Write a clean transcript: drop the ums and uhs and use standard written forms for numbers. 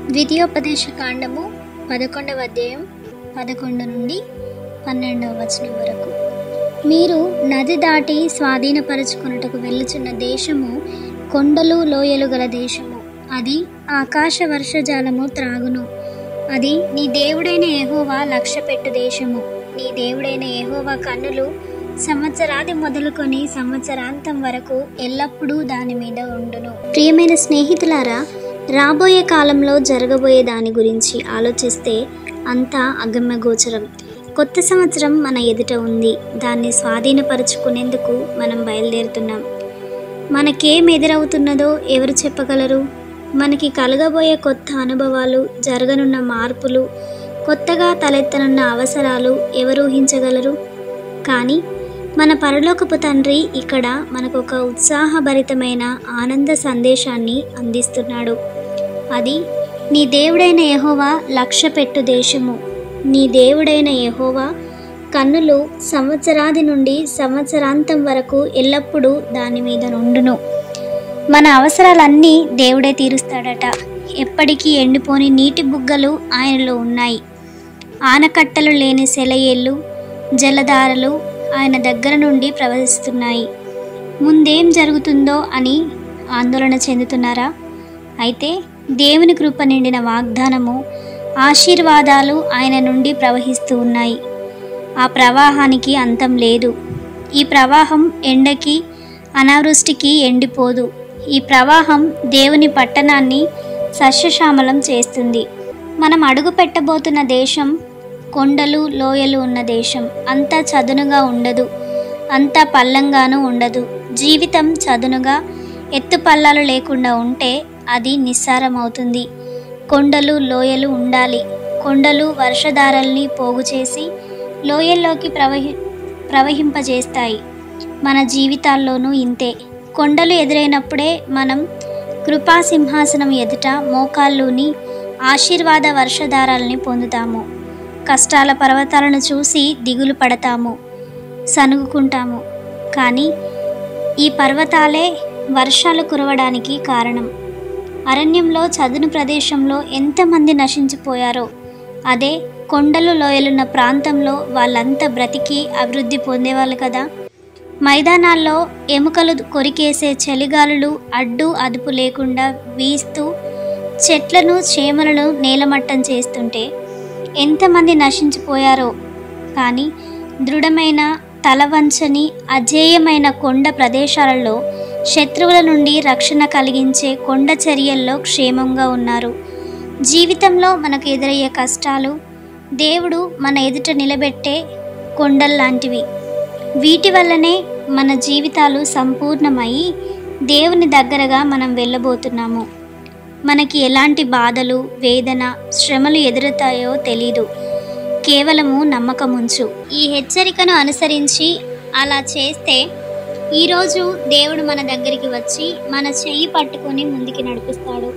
ద్వితీయోపదేశ కాండము 11వ అధ్యాయం 11 నుండి 12వ వచనం వరకు. మీరు నది దాటి స్వాధీనపరచుకొనుటకు వెళ్ళుచున్న దేశము కొండలు లోయలు గల దేశము. అది ఆకాశ వర్షజాలము త్రాగును. అది నీ దేవుడైన యెహోవా లక్ష్యపెట్టు దేశము. నీ దేవుడైన యెహోవా కన్నులు సంవత్సరాది మొదలుకొని సంవత్సరాంతం వరకు ఎల్లప్పుడూ దాని మీద ఉండును. ప్రియమైన స్నేహితులారా, రాబోయే కాలంలో జరగబోయే దాని గురించి ఆలోచిస్తే అంతా అగమ్యగోచరం. కొత్త సంవత్సరం మన ఎదుట ఉంది. దాన్ని స్వాధీనపరుచుకునేందుకు మనం బయలుదేరుతున్నాం. మనకేం ఎదురవుతున్నదో ఎవరు చెప్పగలరు? మనకి కలగబోయే కొత్త అనుభవాలు, జరగనున్న మార్పులు, కొత్తగా తలెత్తనున్న అవసరాలు ఎవరు ఊహించగలరు? కానీ మన పరలోకపు తండ్రి ఇక్కడ మనకు ఒక ఉత్సాహభరితమైన ఆనంద సందేశాన్ని అందిస్తున్నాడు. అది నీ దేవుడైన యెహోవా లక్ష్యపెట్టు దేశము. నీ దేవుడైన యెహోవా కన్నులు సంవత్సరాది నుండి సంవత్సరాంతం వరకు ఎల్లప్పుడూ దాని మీద నుండును. మన అవసరాలన్నీ దేవుడే తీరుస్తాడట. ఎప్పటికీ ఎండిపోని నీటి బుగ్గలు ఆయనలో ఉన్నాయి. ఆనకట్టలు లేని సెలయేళ్ళు, జలధారలు ఆయన దగ్గర నుండి ప్రవహిస్తున్నాయి. ముందేం జరుగుతుందో అని ఆందోళన చెందుతున్నారా? అయితే దేవుని కృప నిండిన వాగ్దానము, ఆశీర్వాదాలు ఆయన నుండి ప్రవహిస్తూ ఉన్నాయి. ఆ ప్రవాహానికి అంతం లేదు. ఈ ప్రవాహం ఎండకి, అనావృష్టికి ఎండిపోదు. ఈ ప్రవాహం దేవుని పట్టణాన్ని సస్యశ్యామలం చేస్తుంది. మనం అడుగు పెట్టబోతున్న దేశం కొండలు లోయలు ఉన్న దేశం. అంతా చదునుగా ఉండదు, అంతా పల్లంగానూ ఉండదు. జీవితం చదునుగా ఎత్తుపల్లాలు లేకుండా ఉంటే అది నిస్సారమవుతుంది. కొండలు లోయలు ఉండాలి. కొండలు వర్షధారల్ని పోగు చేసి లోయల్లోకి ప్రవహింపజేస్తాయి. మన జీవితాల్లోనూ ఇంతే. కొండలు ఎదురైనప్పుడే మనం కృపాసింహాసనం ఎదుట మోకాళ్ళూని ఆశీర్వాద వర్షధారాలని పొందుతాము. కష్టాల పర్వతాలను చూసి దిగులు పడతాము, సనుగుకుంటాము. కానీ ఈ పర్వతాలే వర్షాలు కురవడానికి కారణం. అరణ్యంలో చదును ప్రదేశంలో ఎంతమంది నశించిపోయారో, అదే కొండలు లోయలున్న ప్రాంతంలో వాళ్ళంతా బ్రతికి అభివృద్ధి పొందేవాళ్ళు కదా. మైదానాల్లో ఎముకలు కొరికేసే చలిగాలులు అడ్డు అదుపు లేకుండా వీస్తూ చెట్లను చేమలను నేలమట్టం చేస్తుంటే ఎంతమంది నశించిపోయారో. కానీ దృఢమైన తలవంచని అజేయమైన కొండ ప్రదేశాలలో శత్రువుల నుండి రక్షణ కలిగించే కొండ చర్యల్లో క్షేమంగా ఉన్నారు. జీవితంలో మనకు ఎదురయ్యే కష్టాలు దేవుడు మన ఎదుట నిలబెట్టే కొండల్లాంటివి. వీటి వల్లనే మన జీవితాలు సంపూర్ణమై దేవుని దగ్గరగా మనం వెళ్ళబోతున్నాము. మనకి ఎలాంటి బాధలు, వేదన, శ్రమలు ఎదురుతాయో తెలీదు. కేవలము నమ్మకముంచు. ఈ హెచ్చరికను అనుసరించి అలా చేస్తే ఈరోజు దేవుడు మన దగ్గరికి వచ్చి మన చెయ్యి పట్టుకొని ముందుకి నడిపిస్తాడు.